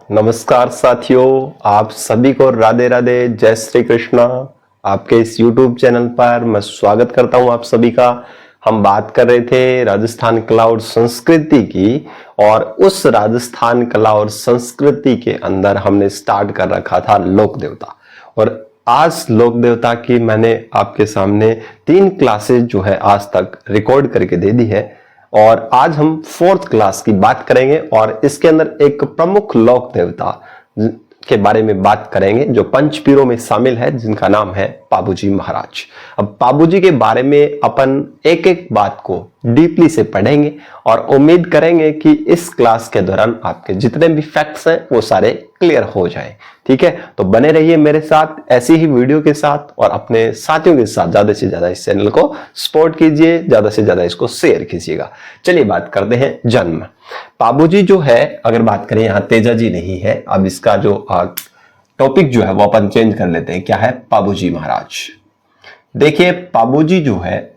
नमस्कार साथियों, आप सभी को राधे राधे, जय श्री कृष्णा। आपके इस YouTube चैनल पर मैं स्वागत करता हूं आप सभी का। हम बात कर रहे थे राजस्थान कला और संस्कृति की, और उस राजस्थान कला और संस्कृति के अंदर हमने स्टार्ट कर रखा था लोक देवता। और आज लोक देवता की मैंने आपके सामने 3 क्लासेस जो है आज तक रिकॉर्ड करके दे दी है, और आज हम 4th क्लास की बात करेंगे और इसके अंदर एक प्रमुख लोक देवता के बारे में बात करेंगे जो पंचपीरों में शामिल है, जिनका नाम है पाबूजी महाराज। अब पाबूजी के बारे में अपन एक एक बात को डीपली से पढ़ेंगे और उम्मीद करेंगे कि इस क्लास के दौरान आपके जितने भी फैक्ट्स हैं वो सारे क्लियर हो जाएं। ठीक है, तो बने रहिए मेरे साथ ऐसी ही वीडियो के साथ, और अपने साथियों के साथ ज्यादा से ज्यादा इस चैनल को सपोर्ट कीजिए, ज्यादा से ज्यादा इसको शेयर कीजिएगा। चलिए बात करते हैं जन्म। पाबूजी जो है, अगर बात करें, यहाँ तेजा जी नहीं है। अब इसका जो टॉपिक जो है वो अपन चेंज कर लेते हैं। क्या है? पाबूजी महाराज। देखिए, पाबूजी जो है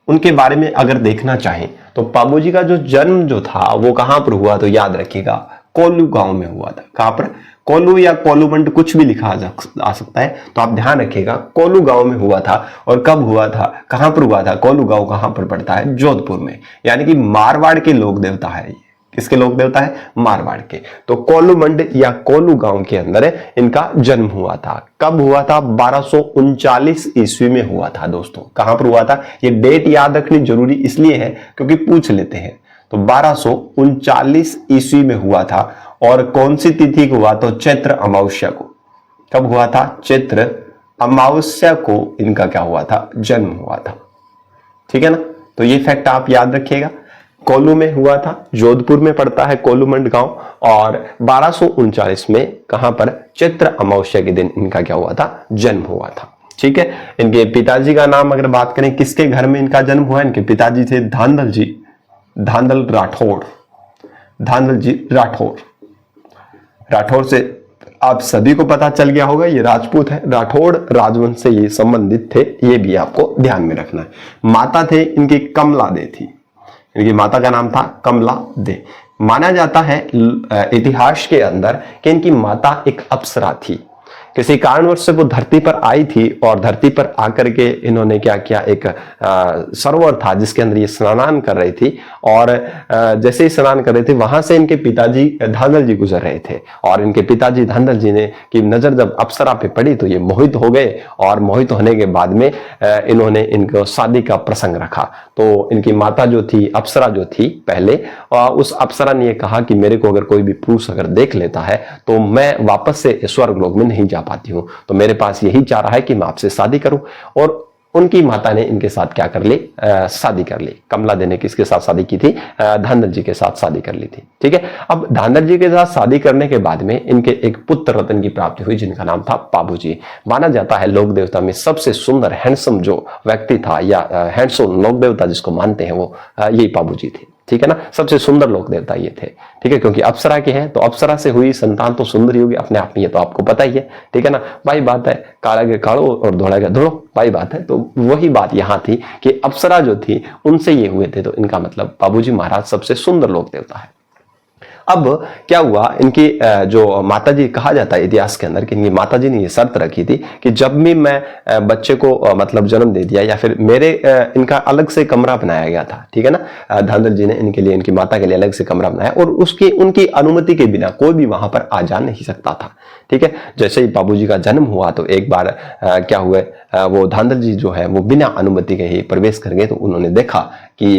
उनके बारे में अगर देखना चाहें तो पाबूजी का जो जन्म जो था वो कहां पर हुआ, तो याद रखिएगा कोल्लू गांव में हुआ था। कहां पर? कोल्लू या कोल्लूमंड, कुछ भी लिखा आ सकता है, तो आप ध्यान रखिएगा कोल्लू गांव में हुआ था। और कब हुआ था, कहां पर हुआ था? कोल्लू गांव कहां पर पड़ता है? जोधपुर में। यानी कि मारवाड़ के लोक देवता है ये। किसके लोक देवता है? मारवाड़ के। तो कोल्लूमंड या कोल्लू गांव के अंदर इनका जन्म हुआ था। कब हुआ था? 1239 ईस्वी में हुआ था दोस्तों। कहां पर हुआ था? ये डेट याद रखनी जरूरी इसलिए है क्योंकि पूछ लेते हैं। तो 1239 ईस्वी में हुआ था। और कौन सी तिथि को हुआ? तो चैत्र अमावस्या को। कब हुआ था? चैत्र अमावस्या को इनका क्या हुआ था? जन्म हुआ था। ठीक है ना? तो ये फैक्ट आप याद रखिएगा। कोल्लू में हुआ था, जोधपुर में पड़ता है कोल्लूमंड गांव, और 1239 में कहां पर? चैत्र अमावस्या के दिन इनका क्या हुआ था? जन्म हुआ था। ठीक है। इनके पिताजी का नाम अगर बात करें, किसके घर में इनका जन्म हुआ? इनके पिताजी थे धांधल जी, धांधल राठौड़, धांधल जी राठौड़। राठौड़ से आप सभी को पता चल गया होगा, ये राजपूत है। राठौड़ राजवंश से ये संबंधित थे, ये भी आपको ध्यान में रखना है। माता थे इनकी कमला दे थी। इनकी माता का नाम था कमला दे। माना जाता है इतिहास के अंदर कि इनकी माता एक अप्सरा थी। किसी कारणवश से वो धरती पर आई थी, और धरती पर आकर के इन्होंने क्या किया, एक सरोवर था जिसके अंदर ये स्नान कर रही थी, और जैसे ही स्नान कर रहे थे वहां से इनके पिताजी धांधल जी गुजर रहे थे, और इनके पिताजी धांधल जी ने की नजर जब अप्सरा पे पड़ी तो ये मोहित हो गए, और मोहित होने के बाद में इन्होंने इनको शादी का प्रसंग रखा। तो इनकी माता जो थी, अप्सरा जो थी पहले, उस अप्सरा ने कहा कि मेरे को अगर कोई भी पुरुष अगर देख लेता है तो मैं वापस से स्वर्ग लोक में नहीं जा पाती हूं, तो मेरे पास यही चाह रहा है कि मैं आपसे शादी करूं। और उनकी माता ने इनके साथ क्या कर ली? शादी कर ली। कमला दे ने किसके साथ शादी की थी? धांधल जी के साथ शादी कर ली थी। ठीक है। अब धांधल जी के साथ शादी करने के बाद में इनके एक पुत्र रत्न की प्राप्ति हुई, जिनका नाम था पाबूजी। माना जाता है लोक देवता में सबसे सुंदर हैंडसम जो व्यक्ति था, या हैंडसम लोक देवता जिसको मानते हैं, वो यही पाबूजी थे। ठीक है ना? सबसे सुंदर लोक देवता ये थे। ठीक है, क्योंकि अप्सरा के हैं, तो अप्सरा से हुई संतान तो सुंदर ही होगी अपने आप में, ये तो आपको पता ही है। ठीक है ना? भाई बात है, काला के कालो और धोड़ा के धोड़ो, भाई बात है। तो वही बात यहां थी कि अप्सरा जो थी उनसे ये हुए थे, तो इनका मतलब पाबूजी महाराज सबसे सुंदर लोक देवता है। अब क्या हुआ, इनकी जो माताजी, कहा जाता है इतिहास के अंदर कि इनकी माताजी ने ये शर्त रखी थी कि जब भी मैं बच्चे को मतलब जन्म दे दिया, या फिर मेरे इनका अलग से कमरा बनाया गया था। ठीक है ना? धांधल जी ने इनके लिए, इनकी माता के लिए अलग से कमरा बनाया, और उसकी उनकी अनुमति के बिना कोई भी वहां पर आ जा नहीं सकता था। ठीक है। जैसे ही बाबूजी का जन्म हुआ तो एक बार क्या हुआ, वो धांधल जी जो है वो बिना अनुमति के ही प्रवेश कर गए। तो उन्होंने देखा कि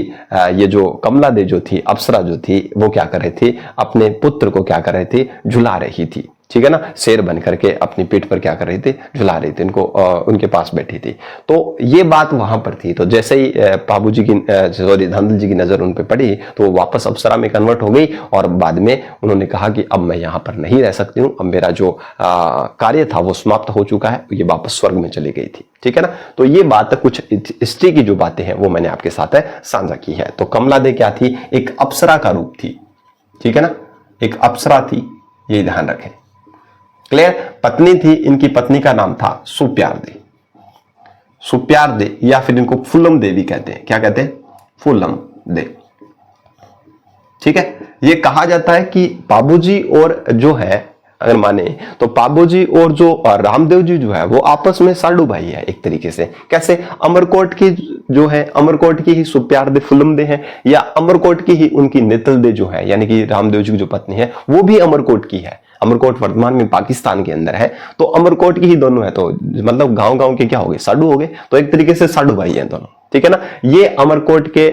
ये जो कमला दे जो थी, अप्सरा जो थी, वो क्या कर रही थी, अपने पुत्र को क्या कर रही थी? झुला रही थी। ठीक है ना? शेर बन करके अपनी पीठ पर क्या कर रही थी? झुला रही थी इनको, उनके पास बैठी थी। तो ये बात वहां पर थी। तो जैसे ही पाबूजी की, सॉरी, धांधल जी की नजर उन पे पड़ी तो वो वापस अप्सरा में कन्वर्ट हो गई, और बाद में उन्होंने कहा कि अब मैं यहाँ पर नहीं रह सकती हूँ, अब मेरा जो कार्य था वो समाप्त हो चुका है। ये वापस स्वर्ग में चली गई थी। ठीक है ना? तो ये बात, कुछ हिस्ट्री की जो बातें हैं वो मैंने आपके साथ साझा की है। तो कमला दे क्या थी? एक अप्सरा का रूप थी। ठीक है ना? एक अप्सरा थी, ये ध्यान रखें। क्लियर? पत्नी थी, इनकी पत्नी का नाम था सुप्यार दे। सुप्यार दे, या फिर इनको फुल्लम दे भी कहते हैं। क्या कहते हैं? फुल्लम दे। ठीक है। ये कहा जाता है कि बाबूजी और जो है अगर माने तो पाबो जी और जो रामदेव जी जो है वो आपस में साडू भाई है एक तरीके से। कैसे? अमरकोट की जो है, अमरकोट की ही सुप्यार दे फुलम दे है, या अमरकोट की ही उनकी नेतल दे जो है, यानी कि रामदेव जी की जो पत्नी है वो भी अमरकोट की है। अमरकोट वर्तमान में पाकिस्तान के अंदर है, तो अमरकोट की ही दोनों है, तो मतलब गांव गांव के क्या हो गए, साडू हो गए, तो एक तरीके से साडू भाई हैं दोनों, ठीक है ना। ये अमरकोट के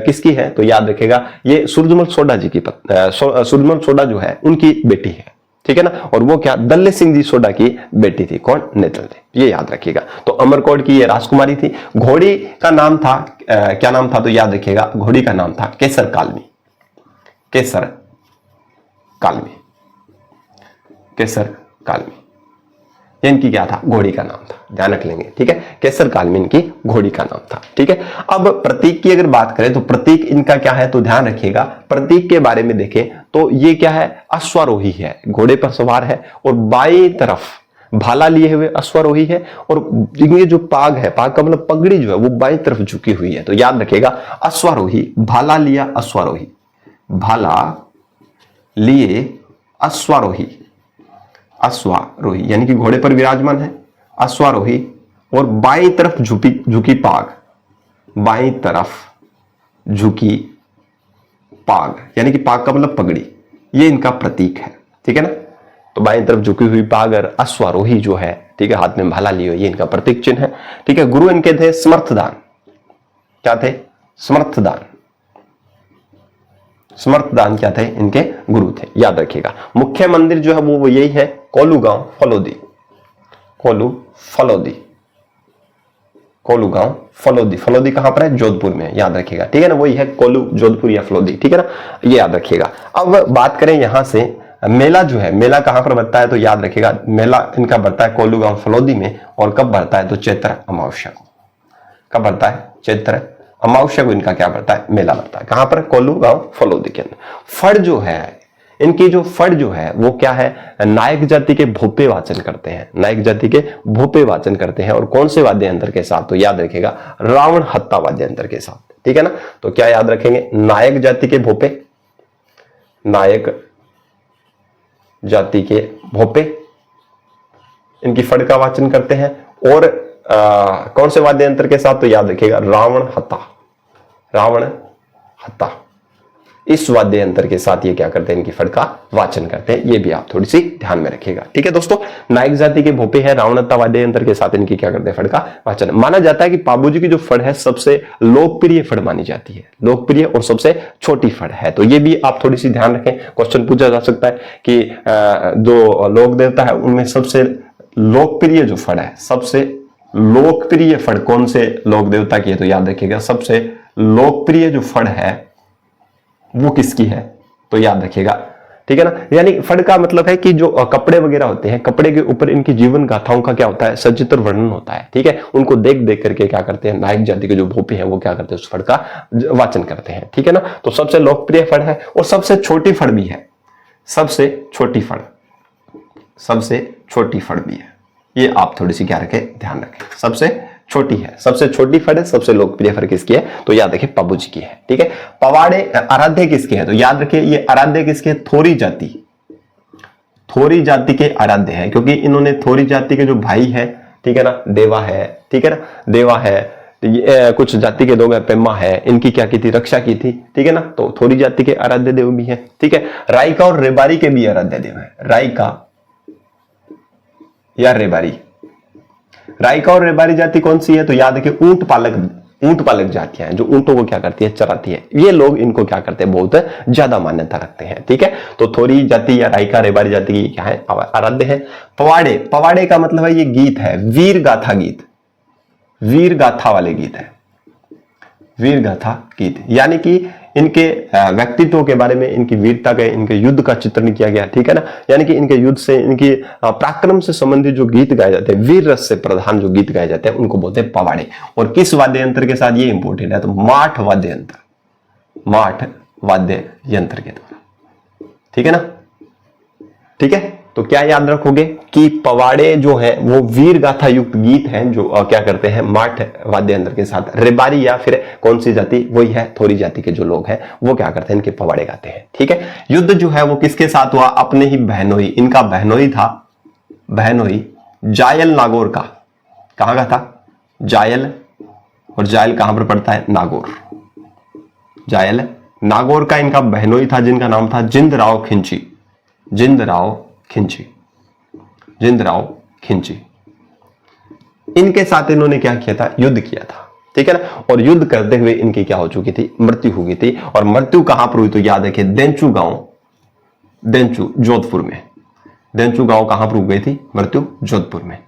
किसकी है तो याद रखेगा ये सूरजमल सोडा जी की सूरजमल सोडा जो है उनकी बेटी है, ठीक है ना। और वो क्या, दल्ले सिंह जी सोडा की बेटी थी, कौन, नेतल थी, ये याद रखिएगा। तो अमरकोट की ये राजकुमारी थी। घोड़ी का नाम था क्या नाम था तो याद रखिएगा, घोड़ी का नाम था केसर कालमी, केसर कालमी, केसर कालमी, इनकी क्या था, घोड़ी का नाम था, ध्यान रख लेंगे, ठीक है। केसर कालमी इनकी घोड़ी का नाम था, ठीक है। अब प्रतीक की अगर बात करें तो प्रतीक इनका क्या है तो ध्यान रखिएगा, प्रतीक के बारे में देखें तो ये क्या है, अश्वारोही है, घोड़े पर सवार है और बाईं तरफ भाला लिए हुए अश्वारोही है, और ये जो पाग है, पाग का मतलब पगड़ी जो है वो बाईं तरफ झुकी हुई है, तो याद रखिएगा अश्वारोही, भाला लिया अश्वारोही, भाला लिए अश्वारोही, अश्वारोही यानी कि घोड़े पर विराजमान है, अश्वारोही, और बाईं तरफ झुकी पाग, बाईं तरफ झुकी पाग यानी कि पाग का मतलब पगड़ी, ये इनका प्रतीक है, ठीक है ना। तो बाईं तरफ झुकी हुई पाग और अश्वारोही जो है, ठीक है, हाथ में भाला लिए हुए, ये इनका प्रतीक चिन्ह है, ठीक है। गुरु इनके थे समर्थदान, क्या थे, समर्थदान, समर्थदान क्या थे, इनके गुरु थे, याद रखिएगा। मुख्य मंदिर जो है वो यही है, कोलू गांव फलोदी, कोलू फलोदी, कोलू गांव फलोदी, फलोदी कहां पर है, जोधपुर में, याद रखिएगा, ठीक है ना, वही है कोलू जोधपुर या फलोदी, ठीक है ना, ये याद रखिएगा। अब बात करें यहां से मेला जो है, मेला कहां पर बनता है तो याद रखिएगा, मेला इनका बढ़ता है कोलू गांव फलोदी में, और कब बढ़ता है तो चैत्र अमावस्या को, कब बढ़ता है, चैत्र अमावस्या को इनका क्या बढ़ता है, मेला बढ़ता है, कहां पर, कोलू गांव फलोदी के अंदर। फड़ जो है इनकी, जो फड़ जो है वो क्या है, नायक जाति के भोपे वाचन करते हैं, नायक जाति के भोपे वाचन करते हैं, और कौन से वाद्य यंत्र के साथ तो याद रखेगा, रावण हत्ता वाद्य यंत्र के साथ, ठीक है ना। तो क्या याद रखेंगे, नायक जाति के भोपे, नायक जाति के भोपे इनकी फड़ का वाचन करते हैं, और कौन से वाद्य यंत्र के साथ तो याद रखिएगा, रावण हत्ता, रावण हत्ता, इस वाद्य यंत्र के साथ ये क्या करते हैं, इनकी फड़ का वाचन करते हैं, ये भी आप थोड़ी सी ध्यान में रखिएगा, ठीक है दोस्तों। नायक जाति के भोपे हैं, रावण हत्ता वाद्य यंत्र के साथ इनकी क्या करते हैं, फड़ का वाचन। माना जाता है कि पाबूजी की जो फड़ है सबसे लोकप्रिय फड़ मानी जाती है, लोकप्रिय और सबसे छोटी फड़ है, तो ये भी आप थोड़ी सी ध्यान रखें। क्वेश्चन पूछा जा सकता है कि जो लोक देवता है उनमें सबसे लोकप्रिय जो फड़ है, सबसे लोकप्रिय फड़ कौन से लोक देवता की है तो याद रखिएगा, सबसे लोकप्रिय जो फड़ है वो किसकी है तो याद रखिएगा, ठीक है ना। यानी फड़ का मतलब है कि जो कपड़े वगैरह होते हैं, कपड़े के ऊपर इनकी जीवन गाथाओं का क्या होता है, सचित्र वर्णन होता है, ठीक है। उनको देख देख करके क्या करते हैं, नायक जाति के जो भोपी हैं वो क्या करते हैं, उस फड़ का वाचन करते हैं, ठीक है ना। तो सबसे लोकप्रिय फड़ है और सबसे छोटी फड़ भी है, सबसे छोटी फड़, सबसे छोटी फड़ भी है, ये आप थोड़ी सी क्या रखें, ध्यान रखें, सबसे छोटी है, सबसे छोटी फड़ है, सबसे लोकप्रिय फड़ किसकी है तो याद रखिए, पाबू जी की है, ठीक है। पवाड़े आराध्य किसके है तो याद रखिए, ये आराध्य किसके है, थोरी जाति, थोरी जाति के आराध्य है, क्योंकि इन्होंने थोरी जाति के जो भाई है, ठीक है ना, देवा है, ठीक है ना, देवा है, कुछ जाति के लोग पेम्मा है, इनकी क्या की थी, रक्षा की थी, ठीक है ना। तो थोरी जाति के आराध्य देव भी है, ठीक है। रायका और रेबारी के भी आराध्य देव है, रायका या रेबारी, रायका और रेबारी जाति कौन सी है तो याद रखिए, ऊंट पालक जातियां हैं, जो ऊंटों को क्या करती है, चराती है, ये लोग इनको क्या करते हैं, बहुत ज्यादा मान्यता रखते हैं, ठीक है। तो थोरी जाति या रायका रेबारी जाति की क्या है, आराध्य है। पवाड़े, पवाड़े का मतलब है ये गीत है, वीर गाथा गीत, वीर गाथा वाले गीत है, वीर गाथा गीत, यानी कि इनके व्यक्तित्व के बारे में, इनकी वीरता के, इनके युद्ध का चित्रण किया गया, ठीक है ना। यानी कि इनके युद्ध से, इनकी पराक्रम से संबंधित जो गीत गाए जाते हैं, वीर रस से प्रधान जो गीत गाए जाते हैं उनको बोलते हैं पवाड़े। और किस वाद्य यंत्र के साथ, ये इंपोर्टेंट है, तो माठ वाद्य यंत्र, माठ वाद्य यंत्र के द्वारा, ठीक है ना, ठीक है। तो क्या याद रखोगे कि पवाड़े जो है वो वीर गाथा युक्त गीत हैं जो क्या करते हैं माठ वाद्य यंत्र के साथ। रेबारी या फिर कौन सी जाति, वही है थोरी जाति के जो लोग हैं वो क्या करते हैं, इनके पवाड़े गाते हैं। ठीक है, युद्ध जो है वो किसके साथ हुआ, अपने ही बहनोई, इनका बहनोई था, बहनोई जायल नागौर का। कहां का था, जायल, और जायल कहां पर पड़ता है, नागौर। जायल नागौर का इनका बहनोई था जिनका नाम था जिंदराव खिंची, जिंदराव खिंची, जिंदराव खिंची। इनके साथ इन्होंने क्या किया था, युद्ध किया था। ठीक है ना, और युद्ध करते हुए इनकी क्या हो चुकी थी, मृत्यु हो गई थी। और मृत्यु कहां पर हुई, तो याद रखिए देंचू गांव, देंचू जोधपुर में, देंचू गांव कहां पर हो गई थी मृत्यु, जोधपुर में।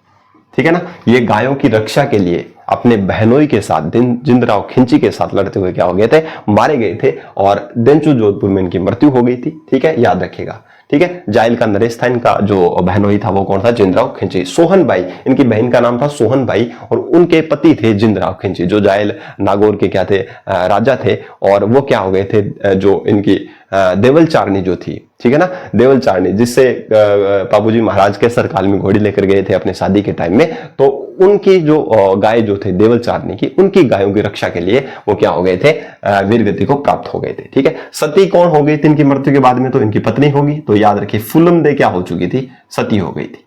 ठीक है ना, ये गायों की रक्षा के लिए अपने बहनोई के साथ जिंदराव खिंची के साथ लड़ते हुए क्या हो गए थे, मारे गए थे, और देंचू जोधपुर में इनकी मृत्यु हो गई थी। ठीक है, याद रखिएगा। ठीक है, जायल का नरेश था, इनका जो बहनोई था वो कौन था, जिंदराव खिंची। सोहन बाई, इनकी बहन का नाम था सोहन बाई, और उनके पति थे जिंदराव खिंची, जो जायल नागौर के क्या थे, राजा थे। और वो क्या हो गए थे, जो इनकी देवल चारनी जो थी, ठीक है ना, देवल चारनी, जिससे बाबूजी महाराज के सरकाल में घोड़ी लेकर गए थे अपने शादी के टाइम में, तो उनकी जो गाय जो थे देवल चारनी की, उनकी गायों की रक्षा के लिए वो क्या हो गए थे, वीरगति को प्राप्त हो गए थे। ठीक है, सती कौन हो गई थी इनकी मृत्यु के बाद में, तो इनकी पत्नी होगी। तो याद रखिए फुलम दे क्या हो चुकी थी, सती हो गई थी।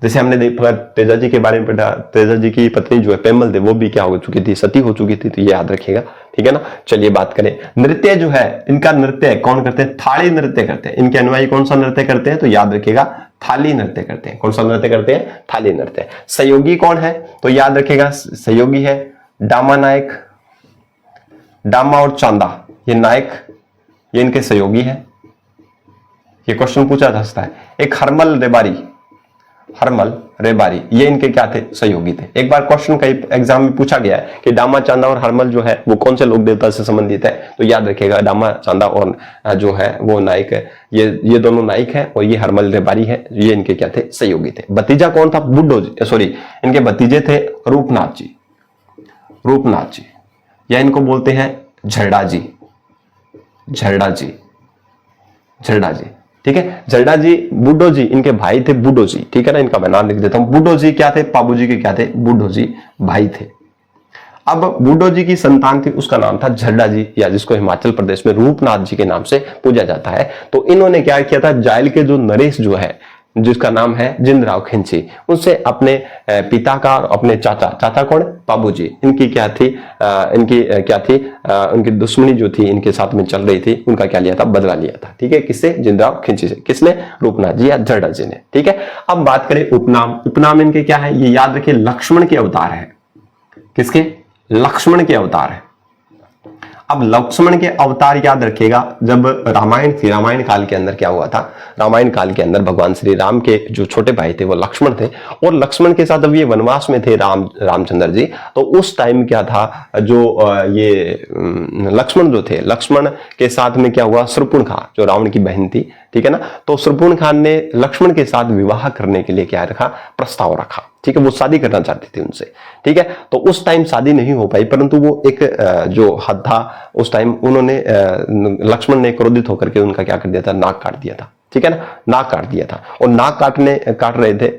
जैसे हमने देखा तेजा जी के बारे में पढ़ा, तेजा जी की पत्नी जो है पेमल दे, वो भी क्या हो चुकी थी, सती हो चुकी थी। तो ये याद रखिएगा। ठीक है ना, चलिए बात करें नृत्य जो है, इनका नृत्य कौन करते हैं, थाली नृत्य करते हैं। इनके अनुयायी कौन सा नृत्य करते हैं, तो याद रखिएगा थाली नृत्य करते हैं। कौन सा नृत्य करते हैं, थाली नृत्य। सहयोगी कौन है, तो याद रखिएगा सहयोगी है डामा नायक, डामा और चांदा, ये नायक, ये इनके सहयोगी है। ये क्वेश्चन पूछा जा सकता है। एक हरमल रेबारी, हरमल रेबारी, ये इनके क्या थे, सहयोगी थे। एक बार क्वेश्चन कई एग्जाम में पूछा गया है कि डामा चांदा और हरमल जो है वो कौन से लोक देवता से संबंधित है, तो याद रखिएगा डामा चांदा और जो है वो नायक है, ये दोनों नायक है, और ये हरमल रेबारी है, ये इनके क्या थे, सहयोगी थे। भतीजा कौन था, बुड्ढो जी, सॉरी इनके भतीजे थे रूपनाथ जी, रूपनाथ जी, या इनको बोलते हैं झरडा जी, झरडा जी, झरडा जी। ठीक है, झरडा जी, बुड्ढो जी इनके भाई थे, बुड्ढो जी। ठीक है ना, इनका मैं नाम लिख देता हूं। बुड्ढो जी क्या थे, बाबू जी के क्या थे, बुड्ढो जी भाई थे। अब बुड्ढो जी की संतान थी, उसका नाम था झरडा जी, या जिसको हिमाचल प्रदेश में रूपनाथ जी के नाम से पूजा जाता है। तो इन्होंने क्या किया था, जायल के जो नरेश जो है, जिसका नाम है जिंदराव खिंची, उनसे अपने पिता का और अपने चाचा, चाचा कौन, बाबूजी, इनकी क्या थी, इनकी क्या थी, उनकी दुश्मनी जो थी इनके साथ में चल रही थी, उनका क्या लिया था, बदला लिया था। ठीक है, किससे, जिंदराव खिंची से। किसने, रूपनाथ जी या झरडा जी ने। ठीक है, अब बात करें उपनाम। उपनाम इनके क्या है, ये याद रखिए लक्ष्मण के अवतार है। किसके, लक्ष्मण के अवतार है। अब लक्ष्मण के अवतार याद रखिएगा, जब रामायण थी, रामायण काल के अंदर क्या हुआ था, रामायण काल के अंदर भगवान श्री राम के जो छोटे भाई थे वो लक्ष्मण थे, और लक्ष्मण के साथ अब ये वनवास में थे रामचंद्र जी। तो उस टाइम क्या था, जो ये लक्ष्मण जो थे, लक्ष्मण के साथ में क्या हुआ, शत्रुघ्न जो रावण की बहन थी, ठीक है ना, तो शत्रुघ्न ने लक्ष्मण के साथ विवाह करने के लिए क्या रखा, प्रस्ताव रखा। ठीक है, वो शादी करना चाहती थी उनसे। ठीक है, तो उस टाइम शादी नहीं हो पाई, परंतु वो एक जो हद था उस टाइम, उन्होंने लक्ष्मण ने क्रोधित होकर के उनका क्या कर दिया था, नाक काट दिया था। ठीक है ना, नाक काट दिया था, और नाक काट रहे थे,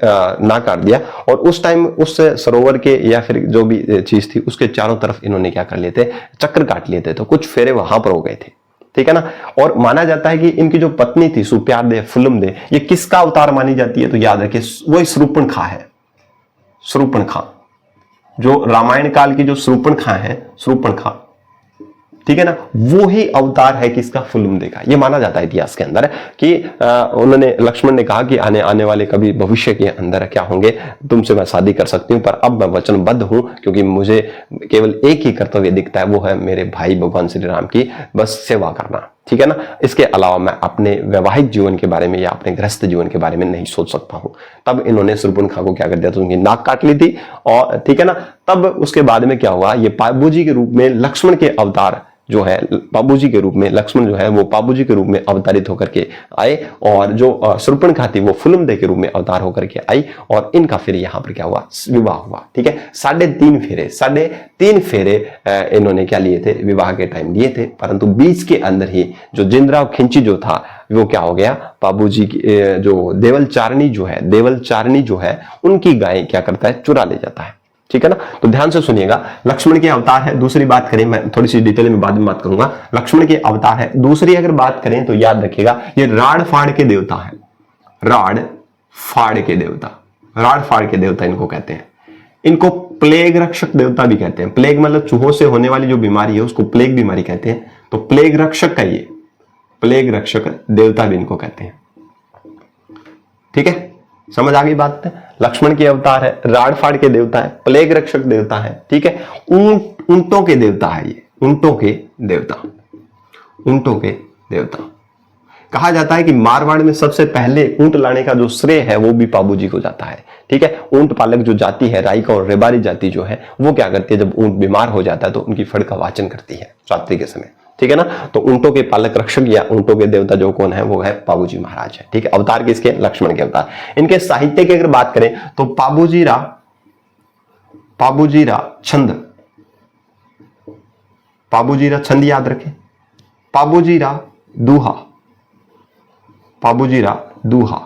नाक काट दिया, और उस टाइम उस सरोवर के या फिर जो भी चीज थी उसके चारों तरफ इन्होंने क्या कर लिए थे, चक्कर काट लिए थे। तो कुछ फेरे वहां पर हो गए थे। ठीक है ना, और माना जाता है कि इनकी जो पत्नी थी सुप्यार दे, फुलम दे, ये किसका अवतार मानी जाती है, तो याद रखिए वो शूर्पणखा है। शूर्पणखा, जो रामायण काल की जो शूर्पणखा है, शूर्पणखा, ठीक है ना, वो ही अवतार है किसका, फुलुमदे का। ये माना जाता है इतिहास के अंदर कि उन्होंने, लक्ष्मण ने कहा कि आने वाले कभी भविष्य के अंदर क्या होंगे, तुमसे मैं शादी कर सकती हूँ, पर अब मैं वचनबद्ध हूं, क्योंकि मुझे केवल एक ही कर्तव्य दिखता है, वो है मेरे भाई भगवान श्री राम की बस सेवा करना। ठीक है ना, इसके अलावा मैं अपने वैवाहिक जीवन के बारे में या अपने गृहस्थ जीवन के बारे में नहीं सोच सकता हूं। तब इन्होंने शूर्पणखा को क्या कर दिया, तो उनकी नाक काट ली थी। और ठीक है ना, तब उसके बाद में क्या हुआ, ये बाबूजी के रूप में लक्ष्मण के अवतार जो है पाबूजी के रूप में, लक्ष्मण जो है वो पाबूजी के रूप में अवतारित होकर के आए, और जो शूर्पणखा थी वो फुलमदे के रूप में अवतार होकर के आई, और इनका फिर यहाँ पर क्या हुआ, विवाह हुआ। ठीक है, 3.5 फेरे इन्होंने क्या लिए थे, विवाह के टाइम लिए थे, परंतु बीच के अंदर ही जो जिंदराव खिंची जो था वो क्या हो गया, पाबूजी की जो देवल चारणी जो है उनकी गायें क्या करता है, चुरा ले जाता है। ठीक है ना, तो ध्यान से सुनिएगा, लक्ष्मण के अवतार है। दूसरी बात करें, मैं थोड़ी सी डिटेल में बाद में बात करूंगा, लक्ष्मण के अवतार है। दूसरी अगर बात करें तो याद रखिएगा, ये राड़ फाड़ के देवता है, राड़ फाड़ के देवता इनको कहते हैं। इनको प्लेग रक्षक देवता भी कहते हैं। प्लेग मतलब चूहों से होने वाली जो बीमारी है उसको प्लेग बीमारी कहते हैं, तो प्लेग रक्षक का ये प्लेग रक्षक देवता भी इनको कहते हैं। ठीक है, समझ आ गई बात है। लक्ष्मण के अवतार है, राड़ फाड़ के देवता है, प्लेग रक्षक देवता है। ठीक है, ऊंटों के देवता है ये, ऊंटों के देवता। कहा जाता है कि मारवाड़ में सबसे पहले ऊंट लाने का जो श्रेय है वो भी पाबूजी को जाता है। ठीक है, ऊंट पालक जो जाति है, राइका और रेबारी जाति जो है, वो क्या करती है, जब ऊंट बीमार हो जाता है तो उनकी फड़ का वाचन करती है रात्रि के समय। ठीक है ना, तो ऊंटों के पालक रक्षक या ऊंटों के देवता जो कौन है, वो है पाबूजी महाराज है। ठीक है, अवतार किसके, लक्ष्मण के अवतार। इनके साहित्य की अगर बात करें तो पाबूजीरा छंद याद रखें, पाबूजीरा दूहा।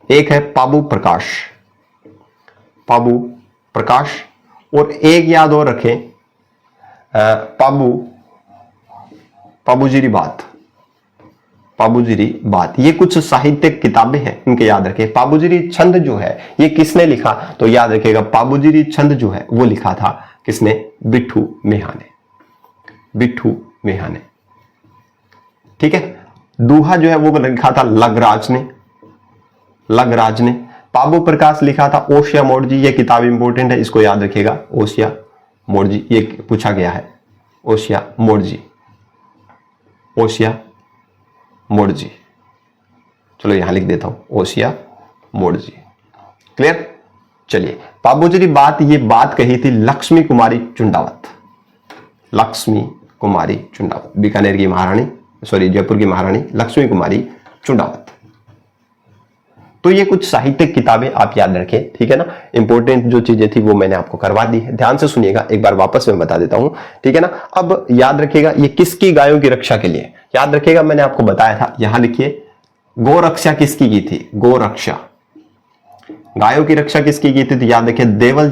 एक है पाबू प्रकाश, और एक याद और रखें, पाबूजीरी बात। ये कुछ साहित्यिक किताबें हैं, इनके याद रखें। पाबूजीरी छंद जो है ये किसने लिखा, तो याद रखिएगा, पाबूजीरी छंद जो है वो लिखा था किसने, बिट्ठू मेहाने। ठीक है, दूहा जो है वो लिखा था लगराज ने। पाबू प्रकाश लिखा था ओशिया मोड़जी। ये किताब इंपॉर्टेंट है, इसको याद रखिएगा, ओशिया मोड़जी, ये पूछा गया है, ओशिया मोड़जी। चलो यहां लिख देता हूं, ओशिया मोड़जी। क्लियर। चलिए, पाबूजी बात, ये बात कही थी लक्ष्मी कुमारी चुंडावत, बीकानेर की महारानी, जयपुर की महारानी लक्ष्मी कुमारी चुंडावत। तो ये कुछ साहित्यिक किताबें आप याद रखें। ठीक है ना, इंपॉर्टेंट जो चीजें थी वो मैंने आपको करवा दी है। ध्यान से सुनिएगा, एक बार वापस मैं बता देता हूं। ठीक है ना, अब याद रखिएगा, ये किसकी गायों की रक्षा के लिए, याद रखिएगा, मैंने आपको बताया था, यहां लिखिए, गोरक्षा किसकी की थी, गोरक्षा, गायों की रक्षा किसकी की थी, तो याद रखिए, देवल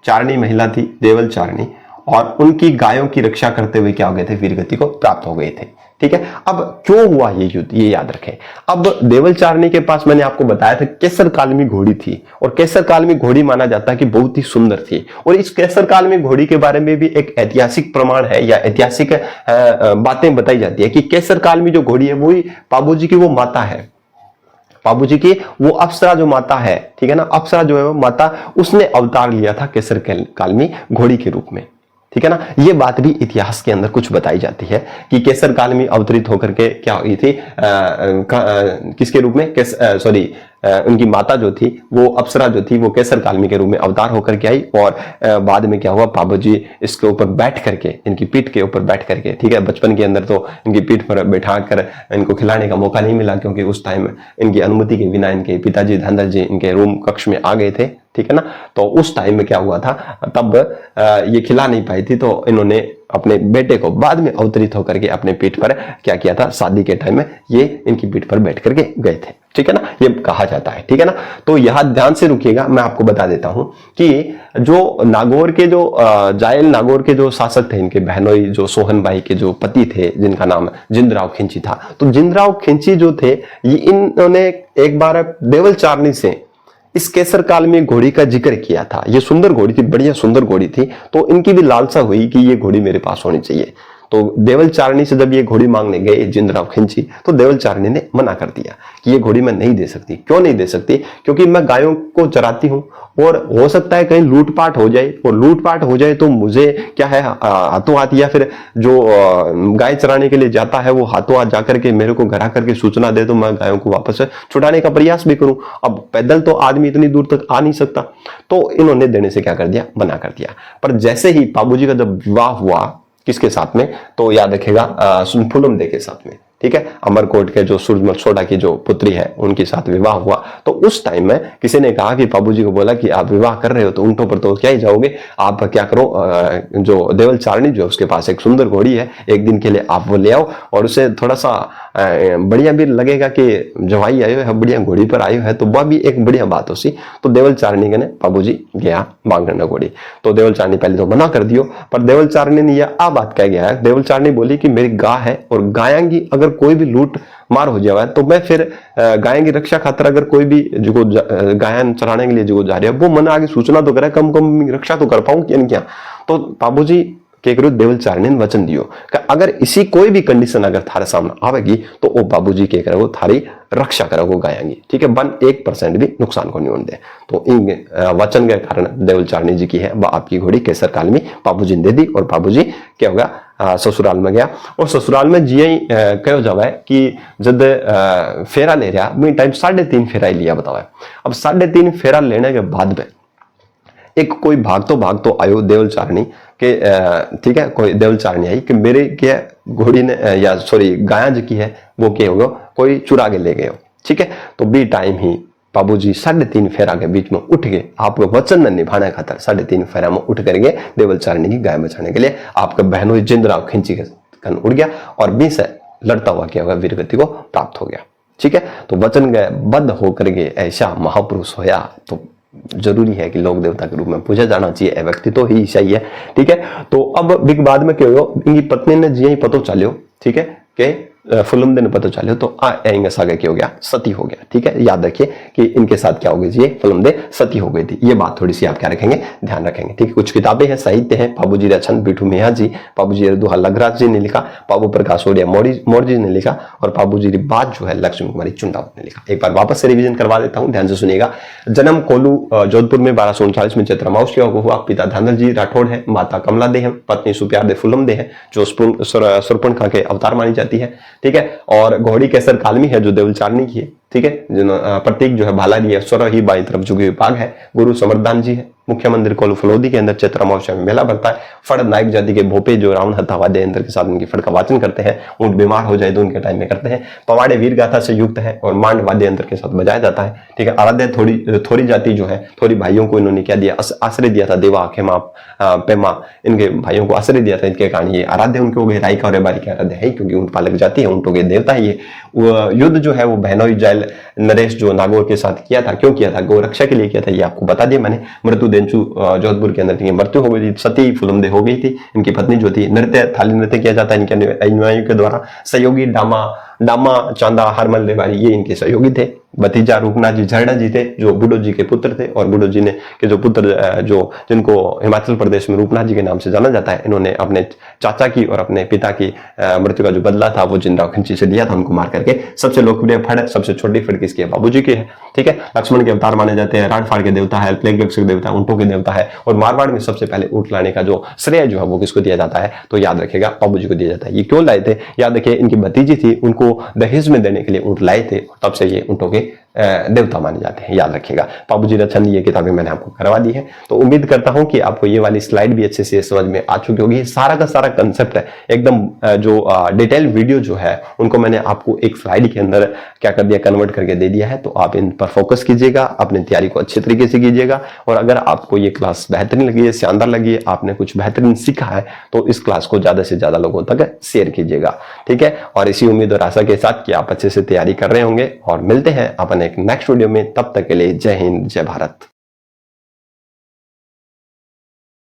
चारणी महिला थी, देवल चारणी, और उनकी गायों की रक्षा करते हुए क्या हो गए थे, वीरगति को प्राप्त हो गए थे। ठीक है, अब क्यों हुआ ये युद्ध, ये याद रखें। अब देवल चारणी के पास मैंने आपको बताया था केसर कालमी घोड़ी थी, और केसर कालमी घोड़ी माना जाता है कि बहुत ही सुंदर थी। और इस केसर कालमी घोड़ी के बारे में भी एक ऐतिहासिक प्रमाण है या ऐतिहासिक बातें बताई जाती है कि केसर कालमी जो घोड़ी है वही पाबूजी की वो माता है, पाबूजी की वो अप्सरा जो माता है। ठीक है ना, अप्सरा जो है वो माता, उसने अवतार लिया था केसर कालमी घोड़ी के रूप में। ठीक है ना, ये बात भी इतिहास के अंदर कुछ बताई जाती है कि केसर कालमी अवतरित होकर के क्या हुई थी, किसके रूप में, उनकी माता जो थी वो अप्सरा जो थी वो केसर कालमी के रूप में अवतार होकर के आई, और बाद में क्या हुआ, पाबूजी इसके ऊपर बैठ करके, इनकी पीठ के ऊपर बैठ करके, ठीक है, बचपन के अंदर तो इनकी पीठ पर बैठा कर इनको खिलाने का मौका नहीं मिला, क्योंकि उस टाइम इनकी अनुमति के बिना इनके पिताजी धनंजय जी इनके रूम कक्ष में आ गए थे। ठीक है ना, तो उस टाइम में क्या हुआ था, तब ये खिला नहीं पाई थी, तो इन्होंने अपने बेटे को बाद में अवतरित होकर के अपने पीठ पर क्या किया था, शादी के टाइम में ये इनकी पीठ पर बैठ करके गए थे। ठीक है ना, ये कहा जाता है। ठीक है ना, तो यहां ध्यान से रुकिएगा, मैं आपको बता देता हूं कि जो नागौर के जो जायल नागौर के जो शासक थे, इनके बहनोई जो सोहनबाई के जो पति थे, जिनका नाम जिंदराव खिंची था, तो जिंदराव खिंची जो थे, ये इन्होंने एक बार देवल चारणी से इस केसर काल में घोड़ी का जिक्र किया था। ये सुंदर घोड़ी थी, बढ़िया सुंदर घोड़ी थी, तो इनकी भी लालसा हुई कि ये घोड़ी मेरे पास होनी चाहिए। तो देवल चारणी से जब ये घोड़ी मांगने गए जिंदराव खिंची तो देवल चारणी ने मना कर दिया कि ये घोड़ी मैं नहीं दे सकती। क्यों नहीं दे सकती? क्योंकि मैं गायों को चराती हूं और हो सकता है कहीं लूटपाट हो जाए, और लूटपाट हो जाए तो मुझे क्या है, हाथों हाथ या फिर जो गाय चराने के लिए जाता है वो हाथों हाथ जाकर के मेरे को घर आकर के सूचना दे तो मैं गायों को वापस छुड़ाने का प्रयास भी करूं। अब पैदल तो आदमी इतनी दूर तक आ नहीं सकता, तो इन्होंने देने से क्या कर दिया, मना कर दिया। पर जैसे ही बाबूजी का जब विवाह हुआ किसके साथ में, तो याद रखेगा फुलमदे के साथ में, ठीक है, अमरकोट के जो सूरजमल सोढ़ा की जो पुत्री है उनके साथ विवाह हुआ। तो उस टाइम में किसी ने कहा कि बाबूजी को बोला कि आप विवाह कर रहे हो तो ऊंटों पर तो क्या ही जाओगे, आप क्या करो, जो देवल चारणी जो उसके पास एक सुंदर घोड़ी है, एक दिन के लिए आप वो ले आओ और उसे थोड़ा सा बढ़िया भी लगेगा कि जवाई आयो है, बढ़िया घोड़ी पर आयो है, तो वह भी एक बढ़िया बात हो सी। तो देवल चारणी ने बाबूजी गया मांगने घोड़ी, तो देवल चारणी पहले तो मना कर दियो, पर देवल चारणी ने यह बात कह गया है, देवल चारणी बोली कि मेरी गाय है और गायांगी अगर कोई भी लूट मार हो जाए तो मैं फिर गाय की रक्षा खातर अगर कोई भी जो गायन चराने के लिए जो जा रही है वो मन आगे सूचना तो करे, कम कम रक्षा तो कर पाऊं क्या। तो बाबूजी के करो देवल चारणी ने वचन दियो कि अगर इसी कोई भी कंडीशन अगर थारे सामने आवेगी तो वो बाबूजी के करो थारी रक्षा करोगे गायांगी, ठीक है, 1% भी नुकसान को नहीं होने दे। तो इन वचन के कारण देवल चारणी जी की है वह आपकी घोड़ी केसर काल में बाबूजी ने दे दी और बाबूजी क्या होगा ससुराल में गया। और ससुराल में जी ही कहो जावा कि जब फेरा ले रहा मैं टाइम 3.5 फेरा ही लिया बतावा। अब 3.5 फेरा लेने के बाद में एक कोई भाग तो आयो देवल चारणी के, ठीक है, कोई देवल चारणी आई कि मेरे क्या घोड़ी ने या सॉरी गाया जो की है वो क्या होगा कोई चुरा के ले गए हो, ठीक है। तो बी टाइम ही बाबूजी 3.5 फेरा के बीच में उठ गए, आपको वचन न निभाने खातर 3.5 फेरा में उठ करके देवल चारणी की गाय बचाने के लिए आपका बहनों जिंदराव खिंची के कन उड़ गया और 20 से लड़ता हुआ क्या होगा वीरगति को प्राप्त हो गया, ठीक है। तो वचन गए बद्ध होकर के ऐसा महापुरुष होया तो जरूरी है कि लोक देवता के रूप में पूजा जाना चाहिए, व्यक्ति तो ही सही है, ठीक है। तो अब बिग बाद में क्या हो, इनकी पत्नी ने जी पतो चलो, ठीक है, के फुलमदे ने पता चले तो आएंगे सागे क्या हो गया, सती हो गया, ठीक है। याद रखिए कि इनके साथ क्या हो गई जी, फुलमदे सती हो गई थी, ये बात थोड़ी सी आप क्या रखेंगे, ध्यान रखेंगे, ठीक है। कुछ किताबें हैं, साहित्य है, बाबूजी रचन बिठू मिया जी, बाबूजी दुहा लगराज जी ने लिखा, बाबू प्रकाश ओडिया मोर जी ने लिखा और बाबूजी की बात जो है लक्ष्मी कुमारी चुंडावत ने लिखा। एक बार वापस से रिविजन करवा देता हूँ, ध्यान से सुनिएगा। जन्म कोलू जोधपुर में 1239 में चैत्र अमावस्या को हुआ। पिता धनर जी राठौड़ है, माता कमला दे है, पत्नी सुप्यार दे फुलमदे है जो सुरपणखा के अवतार मानी जाती है, ठीक है। और घोड़ी केसर कालमी है जो देवल चारणी की है, ठीक है। प्रतीक जो है भालारी है, स्वर ही बाई तरफ झुके विभाग है। गुरु समरदान जी है। मुख्य मंदिर कोलू फलोदी के अंदर चैत्र अमावस्या में मेला बढ़ता है। फड़ नायक जाति के भोपे जो रावण हत्या वाद्य यंत्र के साथ उनकी फड़ का वाचन करते हैं, ऊंट बीमार हो जाए तो उनके टाइम में करते हैं। पवाड़े वीर गाथा से युक्त है और मांड वाद्य यंत्र के साथ बजाया जाता है, ठीक है। आराध्य थोड़ी जाति जो है, थोड़ी भाइयों को इन्होंने क्या दिया, आश्रय दिया था, देवा खेमा पेमा इनके भाइयों को आश्रय दिया था। इनके कारण ये आराध्य उनके हो गए, रायका और रेबारी के आराध्य है क्योंकि ऊंट पालक जाति है, ऊंटों के देवता है ये। युद्ध जो है वो बहनोई जैल नरेश जो नागौर के साथ किया था, क्यों किया था, गौ रक्षा के लिए किया था, ये आपको बता दिया मैंने। मृत्यु देंचु जोधपुर के अंदर इनकी मृत्यु हो गई थी, सती फुलमदे हो गई थी। इनकी पत्नी जो थी, नृत्य थाली नृत्य किया जाता है इनके अनुयायियों के द्वारा। सहयोगी डामा चांदा हरमल रेवारी ये इनके सहयोगी थे। भतीजा रूपनाथ जी झरडा जी थे जो बुडो जी के पुत्र थे और बुडो जी ने के जो पुत्र जो जिनको हिमाचल प्रदेश में रूपनाथ जी के नाम से जाना जाता है, इन्होंने अपने चाचा की और अपने पिता की मृत्यु का जो बदला था वो जिंदराव खिंची से लिया था, उनको मार करके। सबसे लोकप्रिय फड़, सबसे छोटी फड़ किसकी है, बाबूजी की है, ठीक है। लक्ष्मण के अवतार माने जाते हैं, राणफाड़ के देवता है, प्लेग के देवता, ऊंटों के देवता है। और मारवाड़ में सबसे पहले ऊंट लाने का जो श्रेय जो है वो किसको दिया जाता है, तो याद रखेगा बाबूजी को दिया जाता है। ये क्यों लाए थे, याद रखिए इनकी भतीजी थी, उनको दहेज में देने के लिए ऊंट लाए थे, तब से ये ऊंटों के देवता माने जाते हैं, याद रखिएगा। बाबूजी रचन ये किताबें मैंने आपको करवा दी है, तो उम्मीद करता हूं कि आपको ये वाली स्लाइड भी अच्छे से समझ में आ चुकी होगी। सारा का सारा कंसेप्ट है एकदम, जो डिटेल वीडियो जो है उनको मैंने आपको एक स्लाइड के अंदर क्या कर दिया, कन्वर्ट करके दे दिया है। तो आप इन पर फोकस कीजिएगा, अपनी तैयारी को अच्छे तरीके से कीजिएगा। और अगर आपको ये क्लास बेहतरीन लगी है, शानदार लगी है, आपने कुछ बेहतरीन सीखा है, तो इस क्लास को ज्यादा से ज्यादा लोगों तक शेयर कीजिएगा, ठीक है। और इसी उम्मीद और आशा के साथ कि आप अच्छे से तैयारी कर रहे होंगे और मिलते हैं अपन एक नेक्स्ट वीडियो में। तब तक के लिए जय हिंद, जय भारत।